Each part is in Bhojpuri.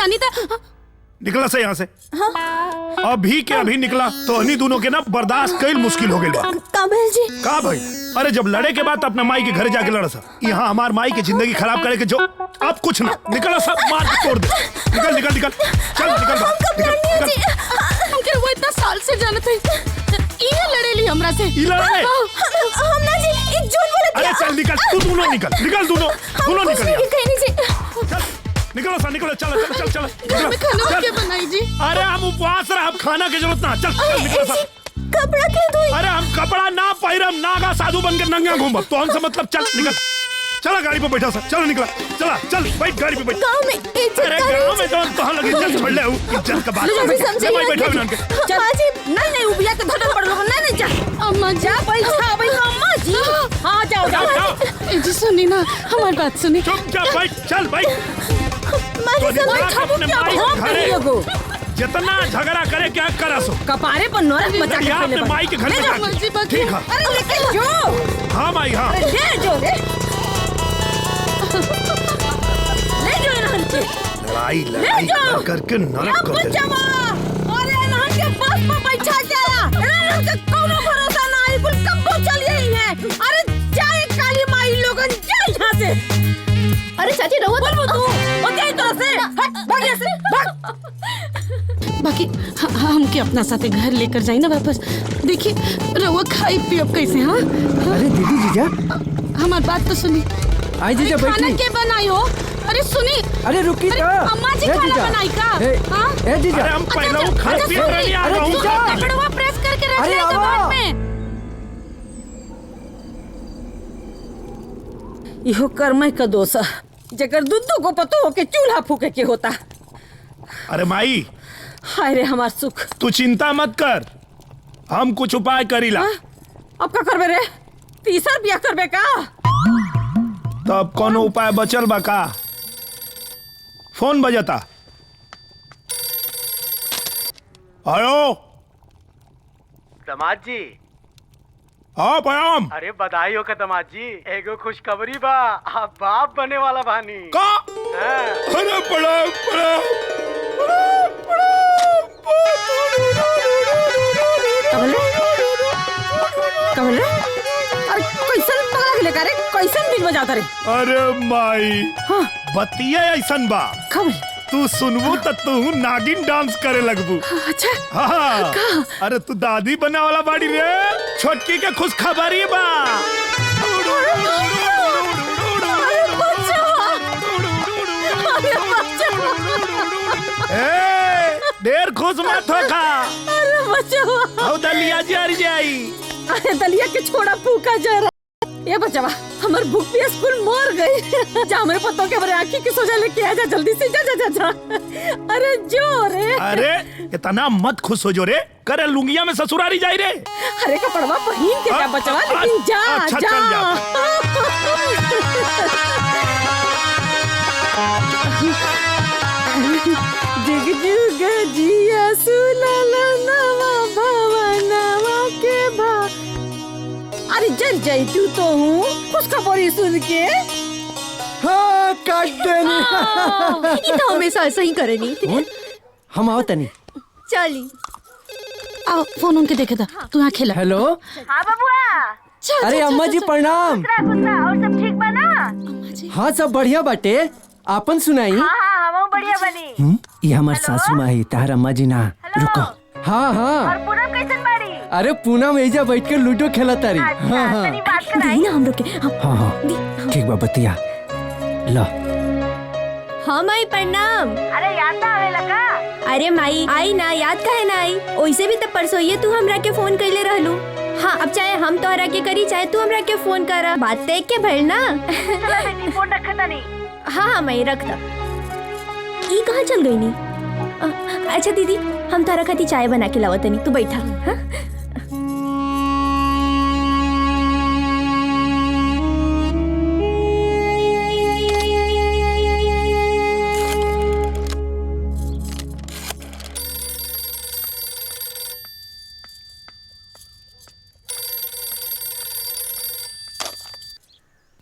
तानी था। निकला से यहाँ से। अभी के अभी निकला तो अन्हीं दोनों के ना बर्दाश्त कई मुश्किल हो गई। काबिल जी का भाई? अरे जब लड़े के बाद अपना माई के घर जाके लड़ा सा, यहाँ हमार माई की जिंदगी खराब करे के जो अब कुछ ना निकला सब मार के तोड़ दे। निकल निकल निकल चल निकल। हमके वो इतना साल से जाना था, ये लड़ेली हमरा से। ये लड़े? हम ना जी एक झूठ बोले। अरे चल निकल, तू दोनों निकल दोनों निकल यहाँ। कहीं नहीं जी। चल निकलो सा निकलो, चलो चलो चलो चलो। घर में खाना क्या बनाई जी? अरे हम उपवास रहे, हम खाना की जरूरत ना। चल चल निकलो सा। कपड़ा क्यों धोई? अरे हम कपड़ा ना पहिरम, नागा साधु बन के नंगा घूमब तो हमसे मतलब। चल निकल, चला गाड़ी पे बैठा सा। चलो निकला, चला चल बैठ गाड़ी पे बैठ। गांव में इज्जत अरे गांव में तो कहां लगी? चल छोड़ ले इज्जत का बात। मैं बैठा हूं उनके। चल बाजी नहीं उबिया के धड़न पड़ लोग। नहीं जा अम्मा जा बैठा अम्मा जी। हां जाओ जाओ। जी सुनी ना हमारी बात सुनी। चुपचाप बैठ, चल बैठ। जितना झगड़ा करे क्या करा सो कपारे पर नौरक मचा के अपने माई के घर में जाके। ठीक है। अरे लेके जो। हाँ माई हाँ। ले जो लड़ाई लड़ाई करके नरक कर दे। अरे यहाँ के बस में बैठा क्या? इन्होंने के कोनो भरोसा ना है, कुल कब्बो चल गई है। अरे जाए काली माई लोगन जाए यहाँ से। अरे चाची रहो बोल तू ओ कहीं तरह से भाग यहाँ से भाग। बाकी हम के अपना साथे घर लेकर जाए ना वापस। देखिए रहुआ खाई पियब कैसे। हाँ अरे दीदी जीजा हमारी बात तो सुनी। आई जीजा बैठी। खाना के बनाई हो? अरे सुनी। अरे रुकी तो। अम्मा जी खाना बनाई का? ए जीजा हम पहले वो खा पी रही आ रहा हूं। कपड़वा प्रेस करके रख ले कबाड़ में। इहो कर्म का दोष जकर दुद्दू को पतो हो के चूल्हा फूके के होता। अरे माई हाय रे हमार सुख। तू चिंता मत कर, हम कुछ उपाय करीला। अब का करबे रे? तीसर बिया करबे का? तब कोनो उपाय बचल बा का? फोन बजता। हेलो दमाद जी। हाँ पयाम। अरे बधाई हो का दमाद जी, एगो खुशखबरी बा, आप बाप बने वाला बानी का? अरे प्रणाम प्रणाम कमल रे अरे कैसन पगला गेले का रे? कैसन बिल बजाता रे? अरे माई हाँ बतिया ऐसन बा, कमल तू सुनबू तो तू नागिन डांस करे लगबू। अच्छा हाँ अरे तू दादी बने वाला बाड़ी रे। छोटकी के खुश खबरी बा। देर खुश मत हो का। अरे बचवा औ दलिया जर जाई। अरे दलिया के छोड़ा फूका जरा। ये बचवा हमार भूख भी स्कूल मर गई। जा हमरे पत्तों के बरे आँखी की सोजा लेके आ जा जल्दी से। जा जा जा जा। अरे जो रे। अरे इतना मत खुश हो जो रे, करे लुंगिया में ससुरारी जाई रे। अरे कपड़वा पहन के जा बचवा, लेकिन जा अच्छा, जा। चल जा। जुग जुग जिया सुलाला नवा भवनवा के भा। अरे जल जाई तू तो हूँ खुशखबरी सुन के। हाँ काट देनी। ये तो हमेशा ऐसा ही करेनी। हम आओ तनी। चली आओ फोन उनके देखे था। तू यहाँ खेला। हेलो हाँ बबुआ। अरे अम्मा जी प्रणाम। और सब ठीक बा ना? हाँ सब बढ़िया बाटे, आपन सुनाई। हाँ हम बढ़िया बनी। ये हमार सासू माँ है, तार अम्मा जी ना। रुको। हाँ हाँ। और पूनम कैसन बाड़ी? अरे पूनम एजा बैठ के लूडो खेला तारी। हाँ हाँ तनी बात कराई ना हम लोग के। हाँ हाँ ठीक बा बतिया लो। हाँ माई प्रणाम। अरे याद ना आवेला का? अरे माई आई ना, याद काहे ना आई? ओइसे भी तो परसोइये तू हमरा के फोन कइले रहलू। हाँ अब चाहे हम तोहरा के करी चाहे तू हमरा के फोन करा, बात देख के भइल ना। चला बेटी फोन रखा तनी। हाँ हाँ माई रख दा। ई कहाँ चल गई नी? अच्छा दीदी हम तोहरा खाती चाय बना के लावत तनी, तू बैठा। हाँ?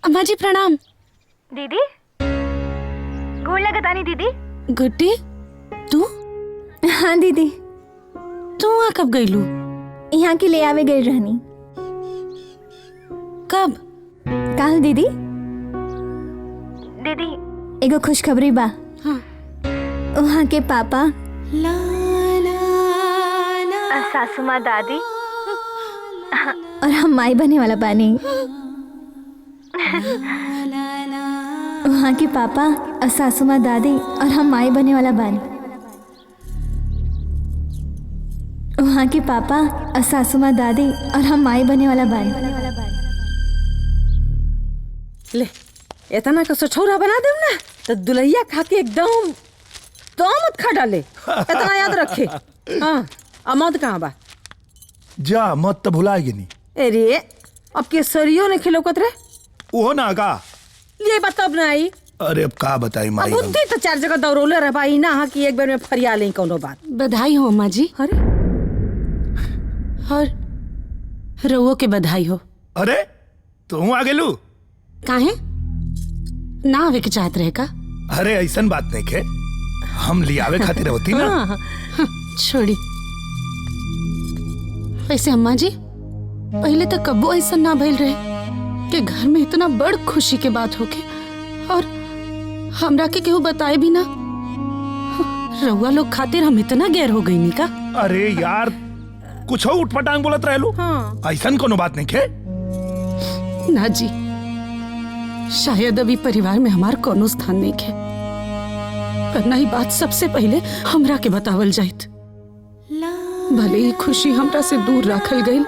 अम्मा जी प्रणाम। दीदी गोड़ लगतानी दीदी। गुड्डी तू हाँ दीदी, तू वहाँ कब गईलू? यहाँ के ले आवे गई रहनी। कब? काल दीदी, दीदी एगो खुशखबरी बा। हाँ। वहाँ के पापा सासू माँ दादी और हम माई बने वाला बानी। वहाँ के पापा और सासू माँ दादी और हम माई बने वाला बानी। वहाँ के पापा और सासू माँ दादी और हम माई बने वाला बानी। ले इतना का सोचौरा बना देम ना तो दुल्हैया खा के एकदम तो मत खा डाले। इतना याद रखे। हाँ, अमद कहाँ बा? जा मत तो भुलाएगी नहीं। अरे अब केसरियो ने खिलौकत रे। वो ना का ये बतब ना आई। अरे अब का बताई माई अब बुद्धि तो चार जगह दौड़ोले रह भाई ना हाँ कि एक बार में फरिया ले कोनो बात। बधाई हो अम्मा जी। अरे और रउओ के बधाई हो। अरे तू आ गेलू? काहे ना आवे के चाहत रहे का? अरे ऐसन बात नहीं के, हम लियावे खातिर होती ना। हाँ, छोड़ी। वैसे अम्मा जी पहले तो कब्बो ऐसा ना भइल रहे कि घर में इतना बड़ खुशी के बात होके और हमरा के केहू बताए भी ना। रउआ लोग खातिर हम इतना गैर हो गई नी का? अरे यार कुछ हो उठपटांग बोलत रहलू। हाँ। ऐसन कोनो बात नहीं के। ना जी, शायद अभी परिवार में हमार कोनो स्थान नहीं है, पर नहीं बात सबसे पहले हमरा के बतावल जाइत। भले ही खुशी हमरा से दूर रखल गई,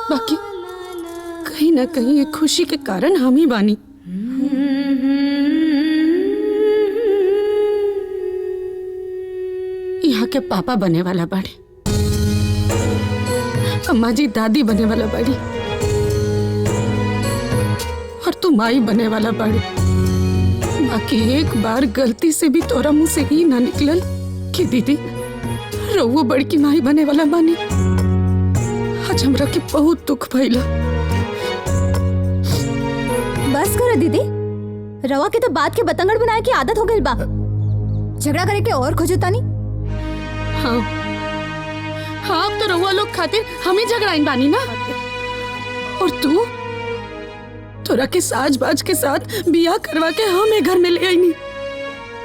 बाकी कहीं ना कहीं ये खुशी के कारण हम ही बानी। यहाँ के पापा बने वाला बाड़ी, अम्मा जी दादी बने वाला बाड़ी और तू माई बने वाला बाड़ी। बाकी एक बार गलती से भी तोरा मुंह से ही ना निकलल कि दीदी रउओ बड़की माई बने वाला बानी। आज हमरा के बहुत दुख भइला। बस करो दीदी, रवा के तो बात के बतंगड़ बनाए की आदत हो गई बा। झगड़ा करे के और खोजतानी। हाँ हाँ, अब तो रउआ लोग खातिर हम ही झगड़ाइन बानी ना। और तू तोरा के साज बाज के साथ बियाह करवा के हमें घर में ले आईनी।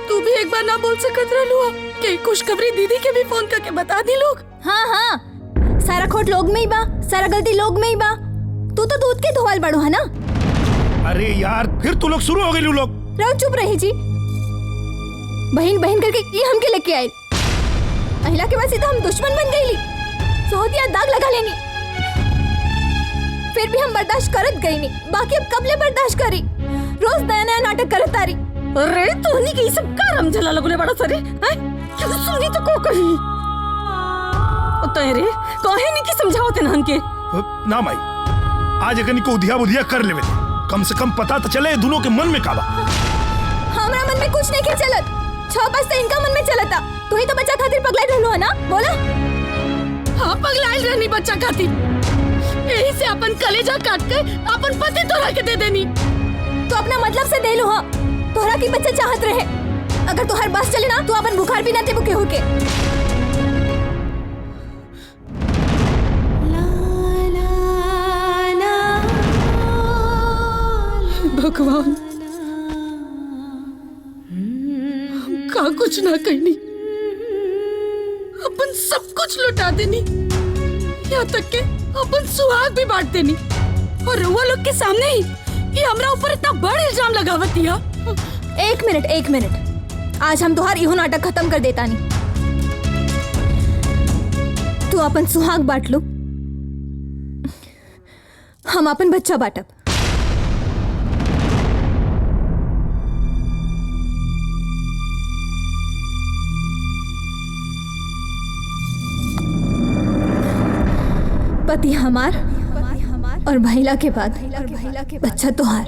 तू भी एक बार ना बोल सकत रहलू कि खुशखबरी दीदी के भी फोन करके बता दी लोग। हाँ हाँ, सारा खोट लोग में ही बा, सारा गलती लोग में ही बा। तू तो दूध के धोवाल बड़ो है ना। अरे यार फिर तू लोग शुरू हो गए लोग। रहो चुप रही जी। बहन बहन करके ये हमके लेके आए। अहिला के बाद से तो हम दुश्मन बन गई ली। सोहतिया दाग लगा लेनी, फिर भी हम बर्दाश्त करत गई नहीं। बाकी अब कब ले बर्दाश्त करी? रोज नया नया नाटक करत तारी। अरे तोहनी के सब कारम जला लगले बड़ा सरे हैं। क्यों सुनी तो को कही तेरे कहे नहीं कि समझाओ ते नान के ना माई, आज एकनी को उधिया बुधिया कर लेवे, कम से कम पता तो चले दोनों के मन में का बा। हमरा मन में कुछ नहीं के चलत। 6 बज से इनका मन में चलता। तू ही तो बच्चा खातिर पगलाइल रहलो है ना, बोला? हाँ, पगलाइल रहनी बच्चा खातिर। यही से अपन कलेजा काट के अपन पति तोरा के दे देनी। तो अपना मतलब से दे लो। हाँ, तोहरा की बच्चा चाहत रहे। अगर तोहर बस चले ना तो अपन बुखार भी ना ते बुके होके। भगवान, हम का कुछ ना कहनी, अपन सब कुछ लुटा देनी, यहाँ तक के अपन सुहाग भी बांट देनी। और रउआ लोग के सामने ही ये हमरा ऊपर इतना बड़ा इल्जाम लगावत दिया। एक मिनट, आज हम तोहार इहो नाटक खत्म कर देता नहीं। तू अपन सुहाग बांट लो, हम अपन बच्चा बांटब। पति हमार और भैला के बाद बच्चा तोहार।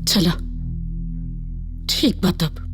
चला ठीक बात। अब